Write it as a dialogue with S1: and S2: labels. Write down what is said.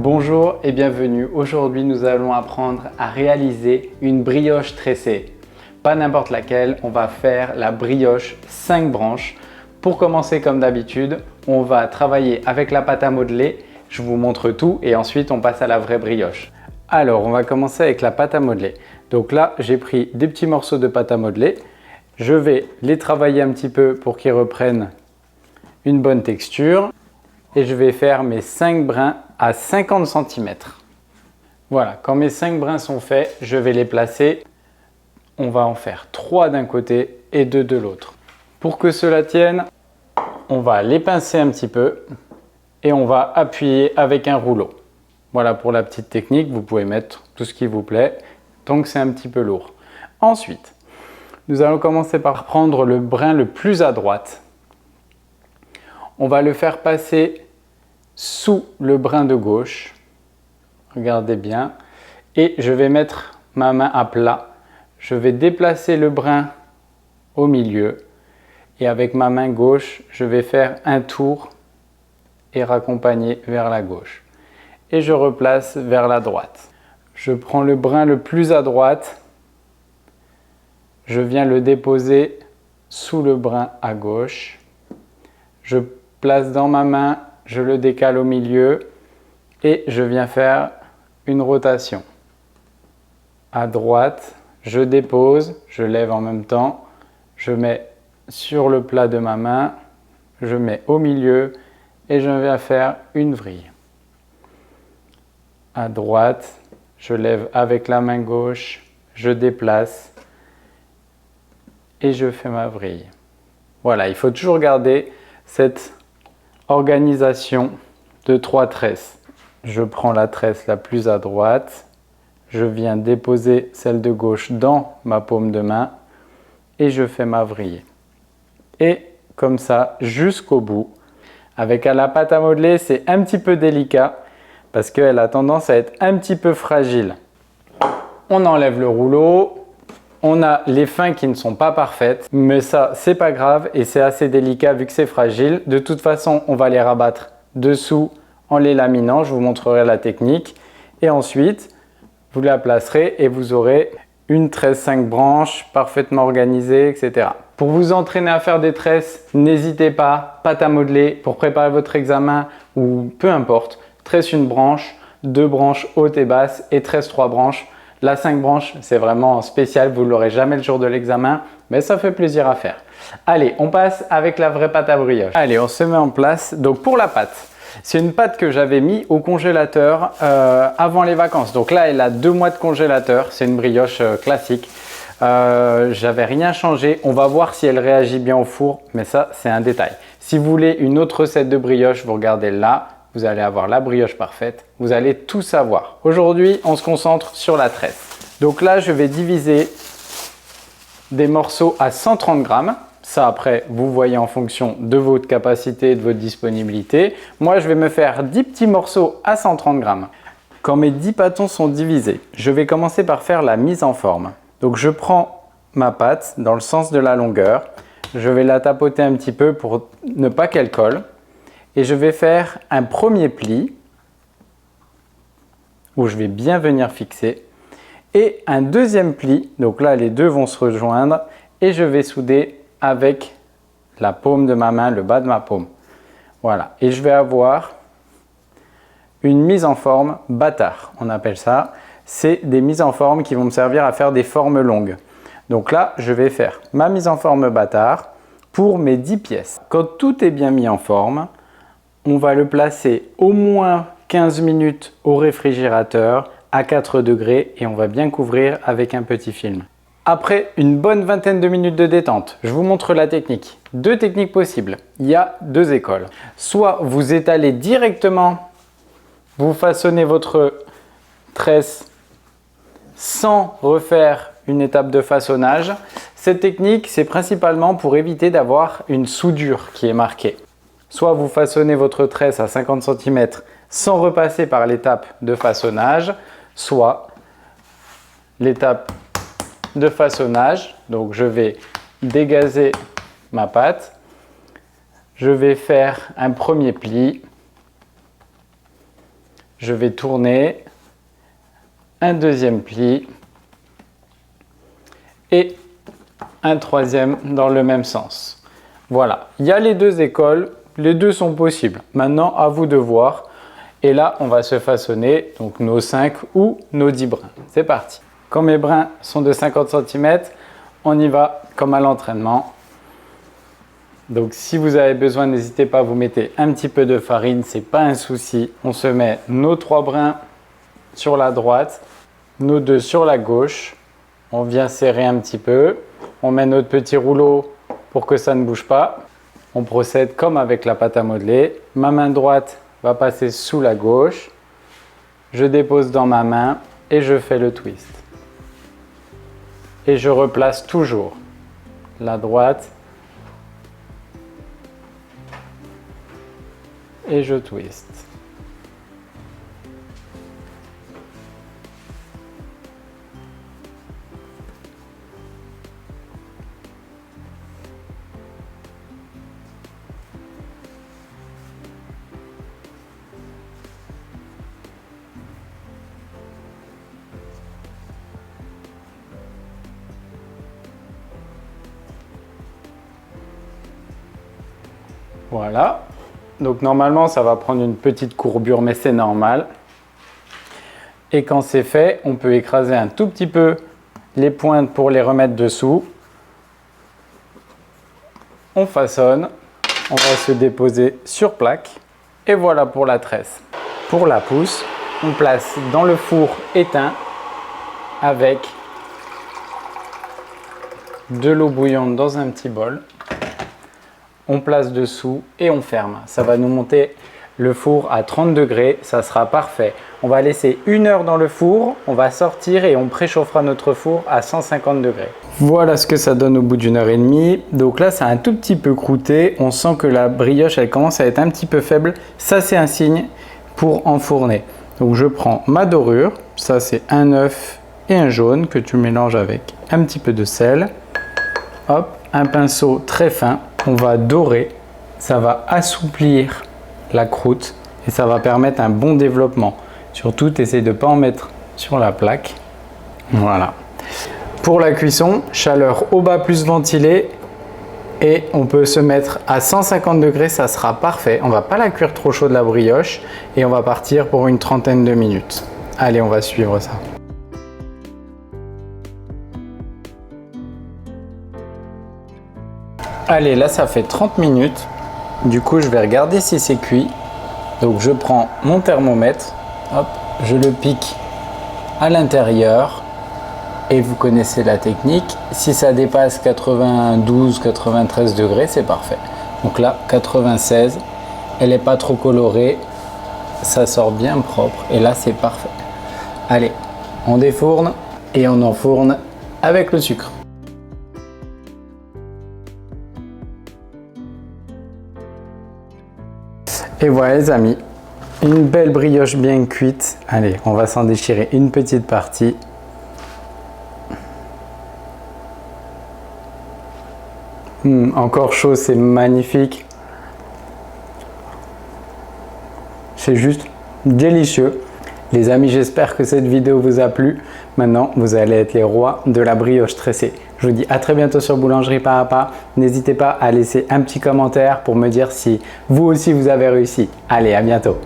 S1: Bonjour et bienvenue. Aujourd'hui, nous allons apprendre à réaliser une brioche tressée. Pas n'importe laquelle, on va faire la brioche 5 branches. Pour commencer, comme d'habitude, on va travailler avec la pâte à modeler. Je vous montre tout et ensuite on passe à la vraie brioche. Alors, on va commencer avec la pâte à modeler. Donc là, j'ai pris des petits morceaux de pâte à modeler. Je vais les travailler un petit peu pour qu'ils reprennent une bonne texture. Et je vais faire mes 5 brins à 50 cm. Voilà, quand mes 5 brins sont faits, je vais les placer. On va en faire 3 d'un côté et 2 de l'autre. Pour que cela tienne, on va les pincer un petit peu et on va appuyer avec un rouleau. Voilà pour la petite technique, vous pouvez mettre tout ce qui vous plaît tant que c'est un petit peu lourd. Ensuite, nous allons commencer par prendre le brin le plus à droite. On va le faire passer sous le brin de gauche, regardez bien, et je vais mettre ma main à plat. Je vais déplacer le brin au milieu et avec ma main gauche, je vais faire un tour et raccompagner vers la gauche. Et je replace vers la droite. Je prends le brin le plus à droite, je viens le déposer sous le brin à gauche. Je place dans ma main, je le décale au milieu et je viens faire une rotation. À droite, je dépose, je lève en même temps, je mets sur le plat de ma main, je mets au milieu et je viens faire une vrille. À droite, je lève avec la main gauche, je déplace et je fais ma vrille. Voilà, il faut toujours garder cette organisation de 3 tresses. Je prends la tresse la plus à droite, je viens déposer celle de gauche dans ma paume de main et je fais ma vrille. Et comme ça jusqu'au bout. Avec la pâte à modeler, c'est un petit peu délicat parce qu'elle a tendance à être un petit peu fragile. On enlève le rouleau. On a les fins qui ne sont pas parfaites, mais ça, c'est pas grave et c'est assez délicat vu que c'est fragile. De toute façon, on va les rabattre dessous en les laminant. Je vous montrerai la technique. Et ensuite, vous la placerez et vous aurez une tresse 5 branches parfaitement organisée, etc. Pour vous entraîner à faire des tresses, n'hésitez pas, pâte à modeler pour préparer votre examen ou peu importe. Tresse une branche, 2 branches hautes et basses et tresse 3 branches. La 5 branches, c'est vraiment spécial, vous ne l'aurez jamais le jour de l'examen, mais ça fait plaisir à faire. Allez, on passe avec la vraie pâte à brioche. Allez, on se met en place. Donc pour la pâte, c'est une pâte que j'avais mis au congélateur avant les vacances. Donc là, elle a 2 mois de congélateur, c'est une brioche classique. J'avais rien changé, on va voir si elle réagit bien au four, mais ça, c'est un détail. Si vous voulez une autre recette de brioche, vous regardez là. Vous allez avoir la brioche parfaite, vous allez tout savoir. Aujourd'hui, on se concentre sur la tresse. Donc là, je vais diviser des morceaux à 130 grammes. Ça, après, vous voyez en fonction de votre capacité, de votre disponibilité. Moi, je vais me faire 10 petits morceaux à 130 grammes. Quand mes 10 pâtons sont divisés, je vais commencer par faire la mise en forme. Donc, je prends ma pâte dans le sens de la longueur. Je vais la tapoter un petit peu pour ne pas qu'elle colle. Et je vais faire un premier pli où je vais bien venir fixer et un deuxième pli, donc là les deux vont se rejoindre et je vais souder avec la paume de ma main, le bas de ma paume. Voilà, et je vais avoir une mise en forme bâtard, on appelle ça. C'est des mises en forme qui vont me servir à faire des formes longues. Donc là, je vais faire ma mise en forme bâtard pour mes 10 pièces. Quand tout est bien mis en forme, on va le placer au moins 15 minutes au réfrigérateur à 4 degrés et on va bien couvrir avec un petit film. Après une bonne vingtaine de minutes de détente, je vous montre la technique. 2 techniques possibles. Il y a 2 écoles. Soit vous étalez directement, vous façonnez votre tresse sans refaire une étape de façonnage. Cette technique, c'est principalement pour éviter d'avoir une soudure qui est marquée. Soit vous façonnez votre tresse à 50 cm sans repasser par l'étape de façonnage, soit l'étape de façonnage. Donc je vais dégazer ma pâte, je vais faire un premier pli, je vais tourner un deuxième pli et un troisième dans le même sens. Voilà, il y a les deux écoles, les deux sont possibles. Maintenant, à vous de voir. Et là, on va se façonner donc nos 5 ou nos 10 brins. C'est parti. Quand mes brins sont de 50 cm, on y va comme à l'entraînement. Donc si vous avez besoin, n'hésitez pas, vous mettez un petit peu de farine, c'est pas un souci. On se met nos 3 brins sur la droite, nos 2 sur la gauche. On vient serrer un petit peu. On met notre petit rouleau pour que ça ne bouge pas. On procède comme avec la pâte à modeler. Ma main droite va passer sous la gauche. Je dépose dans ma main et je fais le twist. Et je replace toujours la droite et je twist. Voilà, donc normalement ça va prendre une petite courbure, mais c'est normal. Et quand c'est fait, on peut écraser un tout petit peu les pointes pour les remettre dessous. On façonne, on va se déposer sur plaque et voilà pour la tresse. Pour la pousse, on place dans le four éteint avec de l'eau bouillante dans un petit bol. On place dessous et on ferme. Ça va nous monter le four à 30 degrés, ça sera parfait. On va laisser 1 heure dans le four, on va sortir et on préchauffera notre four à 150 degrés. Voilà ce que ça donne au bout d'1 heure et demie. Donc là, c'est un tout petit peu croûté. On sent que la brioche, elle commence à être un petit peu faible. Ça, c'est un signe pour enfourner. Donc je prends ma dorure. Ça, c'est un œuf et un jaune que tu mélanges avec un petit peu de sel. Hop, un pinceau très fin. On va dorer, ça va assouplir la croûte et ça va permettre un bon développement. Surtout, essaye de ne pas en mettre sur la plaque. Voilà. Pour la cuisson, chaleur au bas plus ventilée et on peut se mettre à 150 degrés, ça sera parfait. On ne va pas la cuire trop chaude la brioche et on va partir pour une trentaine de minutes. Allez, on va suivre ça. Allez, là ça fait 30 minutes. Du coup, je vais regarder si c'est cuit. Donc je prends mon thermomètre, hop, je le pique à l'intérieur. Et vous connaissez la technique. Si ça dépasse 92-93 degrés, c'est parfait. Donc là, 96, elle n'est pas trop colorée. Ça sort bien propre. Et là, c'est parfait. Allez, on défourne et on enfourne avec le sucre. Et voilà les amis, une belle brioche bien cuite. Allez, on va s'en déchirer une petite partie. Encore chaud, c'est magnifique. C'est juste délicieux. Les amis, j'espère que cette vidéo vous a plu. Maintenant, vous allez être les rois de la brioche tressée. Je vous dis à très bientôt sur Boulangerie Pas à Pas. N'hésitez pas à laisser un petit commentaire pour me dire si vous aussi vous avez réussi. Allez, à bientôt.